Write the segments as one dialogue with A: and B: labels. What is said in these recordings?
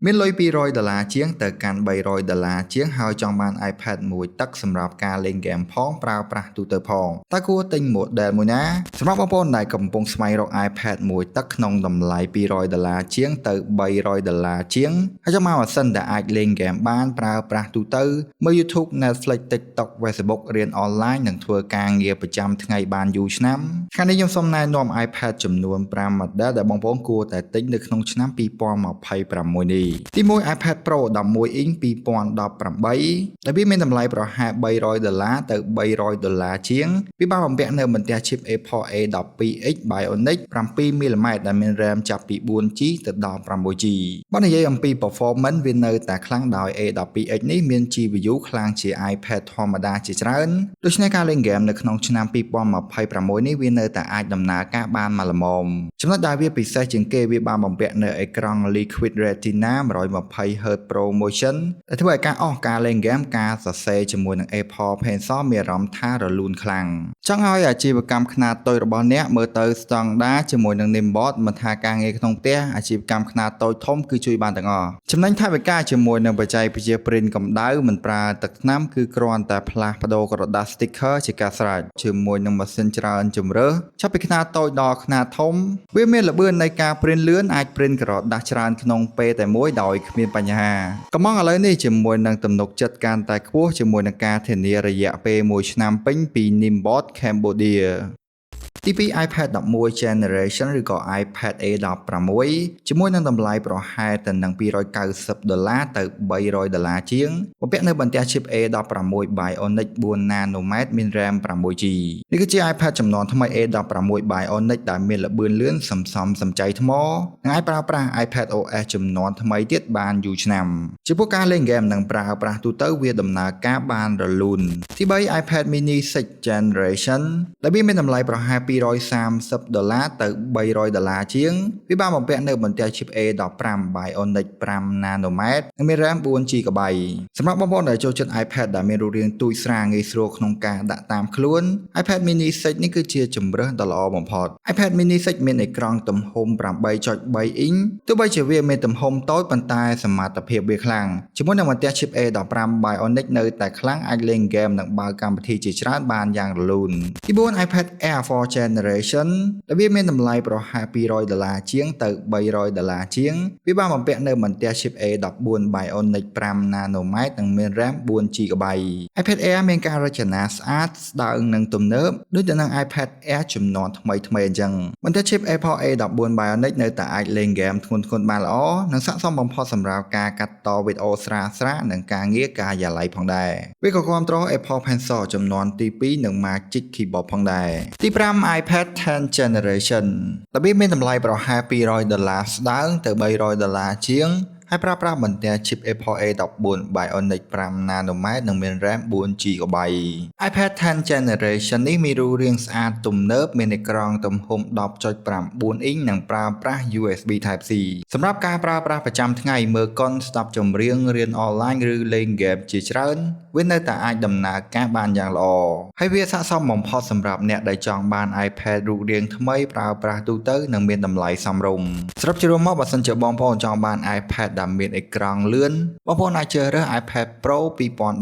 A: មានលុយ$200ជាងទៅកាន់$300ជាងហើយចង់បាន iPad មួយទឹកសម្រាប់ការលេងហ្គេមផងប្រើប្រាស់ទូទៅផងតើគួរទិញ model មួយណាសម្រាប់បងប្អូនដែលកំពុងស្វែងរក iPad មួយទឹកក្នុងតម្លៃ$200ជាងទៅ$300ជាងហើយចង់មកម៉ាស៊ីនដែលអាចលេងហ្គេមបានប្រើប្រាស់ទូទៅមើល YouTube Netflix TikTok Facebook រៀនអនឡាញនិងធ្វើការងារប្រចាំថ្ងៃបានយូរឆ្នាំថ្ងៃនេះខ្ញុំសូមណែនាំ iPad ចំនួន5 model ដែលបងប្អូនគួរតែទិញនៅក្នុងឆ្នាំ2026នេះទី1 iPad Pro 11 inch 2018ដែលវាមានតម្លៃប្រហែល$300ទៅ$300ជាងវាបានបំពាក់នៅបន្ទះ chip Apple A12X Bionic 7mm ដែលមាន RAM ចាប់ពី 4G ទៅដល់ 6G បើនិយាយអំពី performance វានៅតែខ្លាំងដោយ A12X នេះមាន GPU ខ្លាំងជា iPad ធម្មតាជាច្រើនដូច្នេះការលេងហ្គេមនៅក្នុងឆ្នាំ2026នេះវានៅតែអាចដំណើរការបានមកល្មមចំណុចដែលវាពិសេសជាងគេវាបានបំពាក់នៅអេក្រង់ Liquid Retina 120Hz Pro Motion ដែលធ្វើឲ្យការអស់ការលេងហ្គេមការសរសេរជាមួយនឹង Apple Pencil មានអារម្មណ៍ថារលូនខ្លាំងចង់ឲ្យអាជីវកម្មខ្នាតតូចរបស់អ្នកមើលទៅស្តង់ដារជាមួយនឹង Nimboard មិនថាការងារក្នុងផ្ទះអាជីវកម្មខ្នាតតូចធំគឺជួយបានទាំងអស់ចំណេញថវិកាជាមួយនឹងបច្ចេកវិទ្យា print កម្ដៅមិនប្រើទឹកថ្នាំគឺគ្រាន់តែផ្លាស់ប្ដូរក្រដាស sticker ជាការស្រេចជាមួយនឹងម៉ាស៊ីនច្រើនជម្រើសចាប់ពីខ្នាតតូចដល់ខ្នាតធំវាមានល្បឿននៃការ print លឿនអាច print ក្រដាសច្រើនក្នុងពេលតែមួយដោយគ្មានបញ្ហាកំងឥឡូវនេះជាមួយនឹងទំនុកចិត្តកាន់តែខ្ពស់ជាមួយនឹងការធានារយៈពេល1ឆ្នាំពេញពី Nimboard Cambodiaទី2 iPad 11 Generation ឬក៏ iPad A16 ជាមួយនឹងតម្លៃប្រហែលទៅនឹង$290ទៅ$300ជាងបំពាក់នៅបន្ទះ chip A16 Bionic 4 nanometer មាន RAM 6G នេះគឺជា iPad ចំនួនថ្មី A16 Bionic ដែលមានល្បឿនលឿនសន្សំសំចៃថ្មនិងអាចប្រើប្រាស់ iPad OS ចំនួនថ្មីទៀតបានយូរឆ្នាំចំពោះការលេងហ្គេមនិងប្រើប្រាស់ទូទៅវាដំណើរការបានរលូនទី3 iPad mini 6th Generation ដែលវាមានតម្លៃប្រហែល$230ទៅ$300ជាងវាបានបំពាក់នៅបន្ទះ chip A15 Bionic 5 nanometer និងមាន RAM 4GB សម្រាប់បងប្អូនដែលចូលចិត្ត iPad ដែលមានរូបរាងទូចស្រាលងាយស្រួលក្នុងការដាក់តាមខ្លួន iPad mini 6 នេះគឺជាជម្រើសដ៏ល្អបំផុត iPad mini 6 មានអេក្រង់ទំហំ 8.3 អ៊ីនទោះបីជាវាមានទំហំតូចប៉ុន្តែសមត្ថភាពវាខ្លាំងជាមួយនឹងបន្ទះ chip A15 Bionic នៅតែខ្លាំងអាចលេងហ្គេមនិងបើកកម្មវិធីជាច្រើនបានយ៉ាងរលូនទី4 iPad Air 4 Generation ដែលវាមានតម្លៃប្រហែល$200ជាងទៅ$300ជាងវាបានបំពាក់នៅបន្ទះ chip A14 Bionic 5 nanometer និងមាន RAM 4GB iPad Air មានការរចនាស្អាតស្ដើងនិងទំនើបដូចទៅនឹង iPad Air ចំនួនថ្មីៗអញ្ចឹងបន្ទះ chip Apple A14 Bionic នៅតែអាចលេងហ្គេមធ្ងន់ៗបានល្អនិងស័ក្តិសមបំផុតសម្រាប់ការកាត់តវីដេអូស្រាលៗនិងការងារការិយាល័យផងដែរវាក៏គាំទ្រ Apple Pencil ចំនួនទី2និង Magic Keyboard ផងដែរទី5 iPad 10 Generation ដែលវាមានតម្លៃប្រហែល$200ស្ដើងទៅ$300ជាងហើយប្រើប្រាស់បន្ទះ chip Apple A14 Bionic 5 nanometer និងមាន RAM 4GB iPad 10 Generation នេះមានរូបរាងស្អាតទំនើបមានអេក្រង់ទំហំ 10.9 អ៊ីននិងប្រើប្រាស់ USB Type C សម្រាប់ការប្រើប្រាស់ប្រចាំថ្ងៃមើលកុនស្ដាប់ចម្រៀងរៀនអនឡាញឬលេងហ្គេមជាច្រើនវានៅតែអាចដំណើរការបានយ៉ាងល្អហើយវាស័ក្តិសមបំផុតសម្រាប់អ្នកដែលចង់បាន iPad រូបរាងថ្មីប្រើប្រាស់ទូទៅនិងមានតម្លៃសមរម្យសរុបជារួមមកបើសិនជាបងប្អូនចង់បាន iPad ដែលមានអេក្រង់លឿនបងប្អូនអាចជ្រើសរើស iPad Pro 2018ប៉ុន្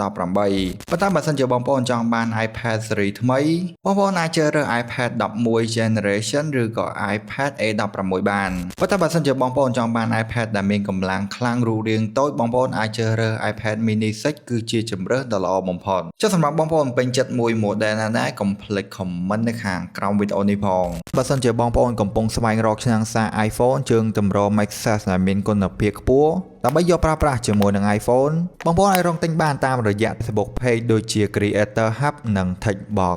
A: តែបើសិនជាបងប្អូនចង់បាន iPad series ថ្មីបងប្អូនអាចជ្រើសរើស iPad 11 Generation ឬក៏ iPad A16 បានប៉ុន្តែបើសិនជាបងប្អូនចង់បាន iPad ដែលមានកម្លាំងខ្លាំងរូបរាងតូចបងប្អូនអាចជ្រើសរើស iPad mini 6 គឺជាជម្រើសដ៏ល្អបំផុតចុះសម្រាប់បងប្អូនពេញចិត្តមួយ model ណាដែរកុំភ្លេច comment នៅខាងក្រោមវីដេអូនេះផងបើសិនជាបងប្អូនកំពុងស្វែងរកឆ្នាំងសារ iPhone ជើងទម្រ Maxxus ដែលមានគុណភាពខ្ពស់ដើម្បីយកប្រើប្រាស់ជាមួយនឹង iPhone បងប្អូនអាចរកទិញបានតាមរយៈ Facebook Page ដូចជា Creator Hub និង Techbox